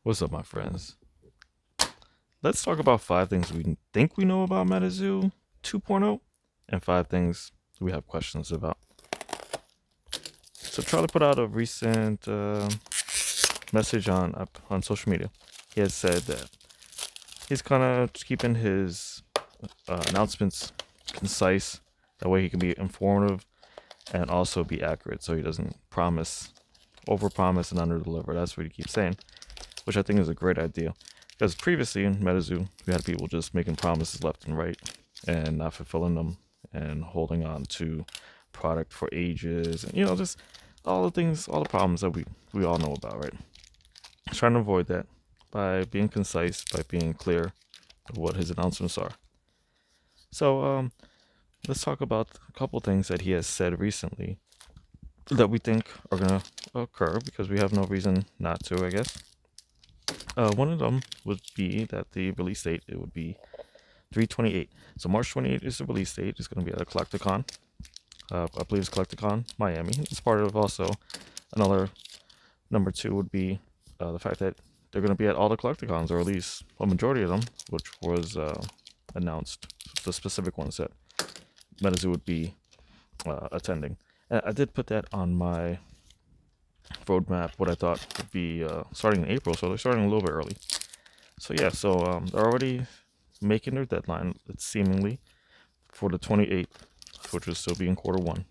What's up, my friends? Let's talk about five things we think we know about MetaZoo 2.0 and five things we have questions about. So Charlie put out a recent message on social media. He has said that he's kind of keeping his announcements concise. That way he can be informative and also be accurate, so he doesn't promise, overpromise, and underdeliver. That's what he keeps saying, which I think is a great idea. Because previously in MetaZoo, we had people just making promises left and right and not fulfilling them and holding on to product for ages and just all the things, all the problems that we all know about, right? Trying to avoid that by being concise, by being clear of what his announcements are. So let's talk about a couple things that he has said recently that we think are gonna occur because we have no reason not to, I guess. One of them would be that the release date it would be 3/28. So March 28 is the release date. It's going to be at a Collecticon. I believe it's Collecticon Miami. It's part of also another number two would be the fact that they're going to be at all the Collecticons, or at least a majority of them, which was announced. The specific ones that MetaZoo would be attending. And I did put that on my roadmap. What I thought would be starting in April, so they're starting a little bit early. So yeah, they're already making their deadline. It's seemingly for the 28th, which would still be in quarter one,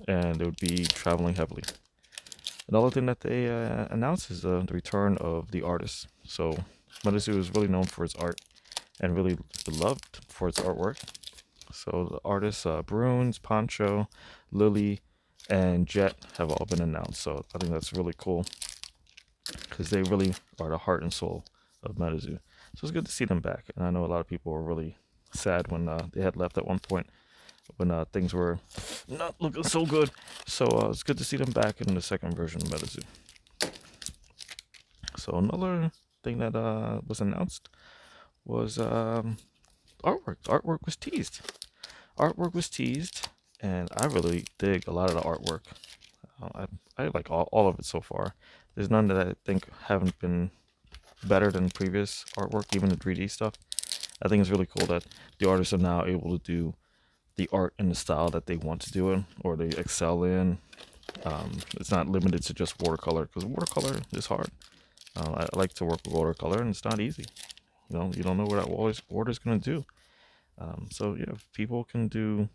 and they would be traveling heavily. Another thing that they announced is the return of the artist. So MetaZoo is really known for its art and really beloved for its artwork. So the artists Bruins, Poncho, Lily, and Jet have all been announced. So I think that's really cool because they really are the heart and soul of MetaZoo. So it's good to see them back. And I know a lot of people were really sad when they had left at one point when things were not looking so good. So it's good to see them back in the second version of MetaZoo. So another thing that was announced was artwork. Artwork was teased. Artwork was teased, and I really dig a lot of the artwork. I like all of it so far. There's none that I think haven't been better than previous artwork, even the 3D stuff. I think it's really cool that the artists are now able to do the art in the style that they want to do it or they excel in. It's not limited to just watercolor because watercolor is hard. I like to work with watercolor and it's not easy. You don't know what that water is going to do. So yeah, if people can do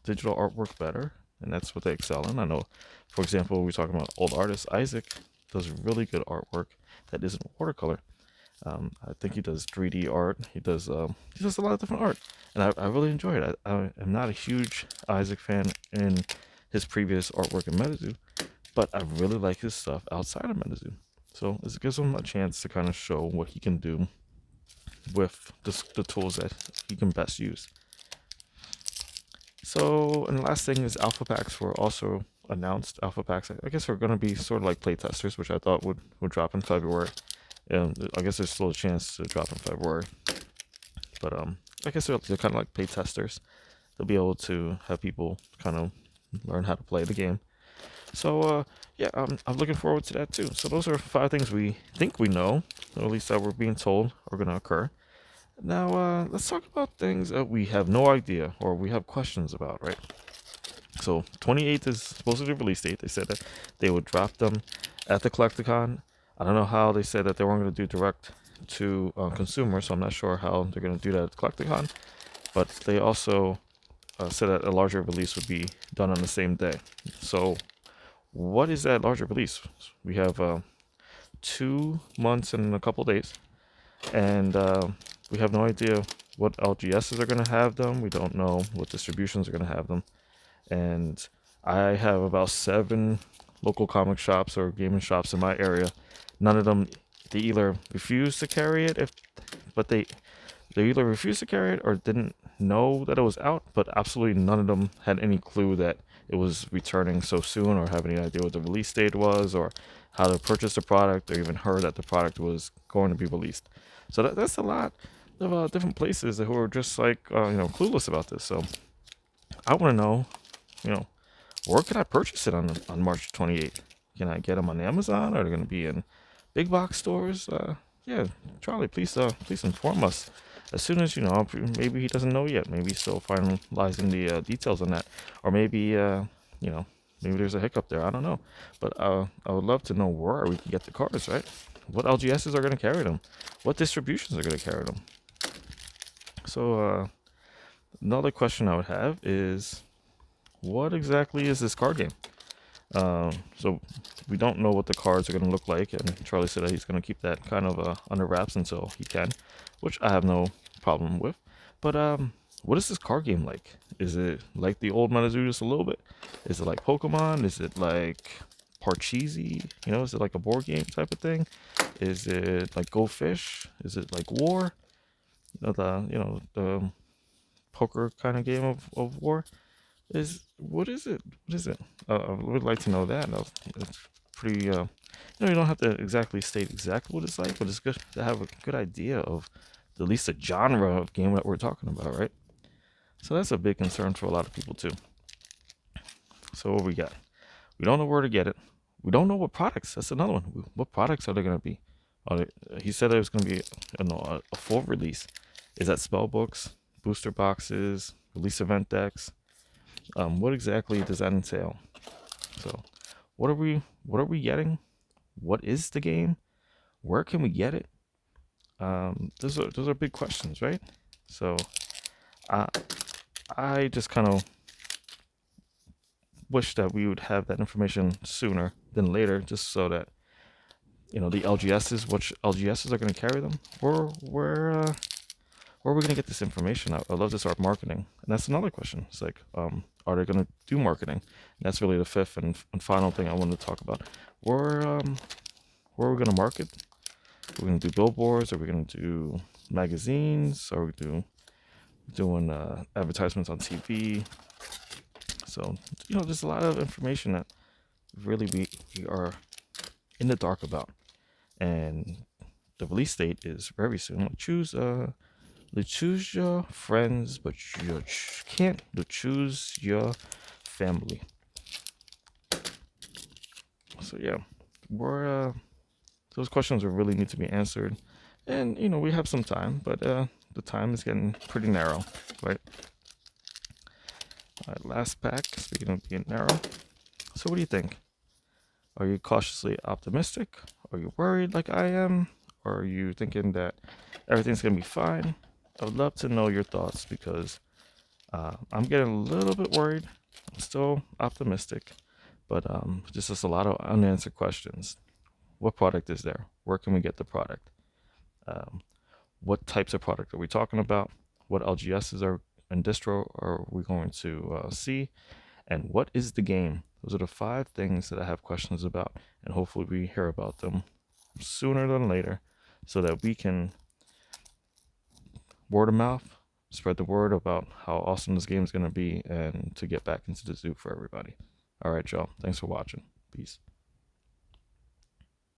digital artwork better, and that's what they excel in. I know, for example, we're talking about old artist Isaac does really good artwork that isn't watercolor. I think he does 3D art. He does a lot of different art, and I really enjoy it. I am not a huge Isaac fan in his previous artwork in MetaZoo, but I really like his stuff outside of MetaZoo. So it gives him a chance to kind of show what he can do with the tools that he can best use. So, and the last thing is alpha packs were also announced. Alpha packs, I guess, are going to be sort of like playtesters, which I thought would drop in February. And I guess there's still a chance to drop in February. But I guess they're kind of like playtesters. They'll be able to have people kind of learn how to play the game. So yeah, I'm looking forward to that too. So those are five things we think we know, or at least that we're being told are going to occur. Now let's talk about things that we have no idea or we have questions about, right? So 28th is supposedly the release date. They said that they would drop them at the Collecticon. I don't know how they said that they weren't going to do direct to consumers, so I'm not sure how they're going to do that at Collecticon. But they also said that a larger release would be done on the same day. So what is that larger release? We have 2 months and a couple days, and we have no idea what LGSs are going to have them. We don't know what distributions are going to have them. And I have about 7 local comic shops or gaming shops in my area. None of them, they either refuse to carry it, but they either refused to carry it or didn't know that it was out. But absolutely none of them had any clue that it was returning so soon, or have any idea what the release date was, or how to purchase the product, or even heard that the product was going to be released. So that's a lot of different places who are just like clueless about this. So I want to know, you know, where can I purchase it on March 28th? Can I get them on Amazon? Or are they going to be in big box stores? Yeah, Charlie, please inform us as soon as you know. Maybe he doesn't know yet. Maybe he's still finalizing the details on that, or maybe you know, maybe there's a hiccup there. I don't know, but I would love to know where we can get the cards, right? What LGSs are going to carry them? What distributions are going to carry them? So another question I would have is, what exactly is this card game? So we don't know what the cards are going to look like, and Charlie said that he's going to keep that kind of under wraps until he can, which I have no problem with. But what is this card game like? Is it like the old MetaZoo just a little bit? Is it like Pokemon? Is it like Parcheesi? You know, is it like a board game type of thing? Is it like Go Fish? Is it like War? The poker kind of game of War? What is it? What is it? I would like to know that. It's pretty. You don't have to exactly state exactly what it's like, but it's good to have a good idea of at least the genre of game that we're talking about, right? So that's a big concern for a lot of people too. So what we got? We don't know where to get it. We don't know what products. That's another one. What products are they going to be? He said it was going to be a full release. Is that spell books, booster boxes, release event decks? What exactly does that entail? So, what are we getting? What is the game? Where can we get it? Those are big questions, right? So, I I just kind of wish that we would have that information sooner than later, just so that the LGSs, which LGSs are going to carry them. Where are we going to get this information out? I'd love to start marketing. And that's another question. It's like, are they going to do marketing? And that's really the fifth and final thing I wanted to talk about. Where are we going to market? Are we going to do billboards? Are we going to do magazines? Are we doing advertisements on TV? So, there's a lot of information that really we are in the dark about. And the release date is very soon. Choose your friends, but you can't choose your family. So yeah, we're those questions will really need to be answered, and we have some time, but the time is getting pretty narrow, right? All right, last pack. Speaking of being narrow, so what do you think? Are you cautiously optimistic? Are you worried like I am? Or are you thinking that everything's gonna be fine? I would love to know your thoughts because I'm getting a little bit worried. I'm still optimistic, but just a lot of unanswered questions. What product is there? Where can we get the product? Um, what types of product are we talking about? What LGSs are and distro are we going to see? And what is the game? Those are the 5 things that I have questions about, and hopefully we hear about them sooner than later so that we can word of mouth, spread the word about how awesome this game is going to be, and to get back into the zoo for everybody. All right, y'all. Thanks for watching. Peace.